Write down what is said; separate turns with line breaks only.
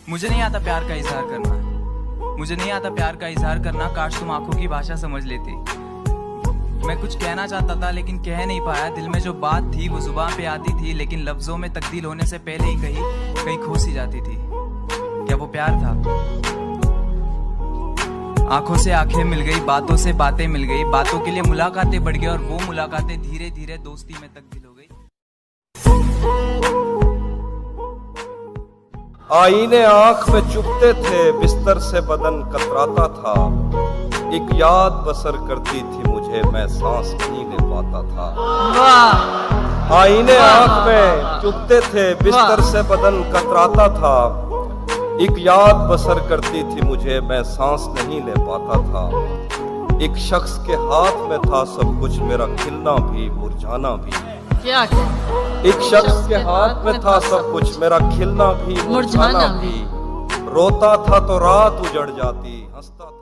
मुझे नहीं आता प्यार का इजहार करना, मुझे नहीं आता प्यार का इजहार करना। काश तुम आंखों की भाषा समझ लेती। मैं कुछ कहना चाहता था लेकिन कह नहीं पाया। दिल में जो बात थी वो जुबान पे आती थी, लेकिन लफ्जों में तब्दील होने से पहले ही कहीं खो सी जाती थी। क्या वो प्यार था? आंखों से आंखें मिल गई, बातों से बातें मिल गई, बातों के लिए मुलाकातें बढ़ गई और वो मुलाकातें धीरे धीरे दोस्ती में तब्दील हो गई।
आईने आंख में चुभते थे, बिस्तर से बदन कतराता था। एक याद बसर करती थी मुझे, मैं सांस नहीं ले पाता था। आईने आंख में चुभते थे, बिस्तर से बदन कतराता था। एक याद बसर करती थी मुझे, मैं सांस नहीं ले पाता था। एक शख्स के हाथ में था सब कुछ, मेरा खिलना भी मुरझाना भी।
क्या
एक शख्स के हाथ में था सब कुछ, मेरा खिलना भी मुरझाना भी। रोता था तो रात उजड़ जाती, हंसता था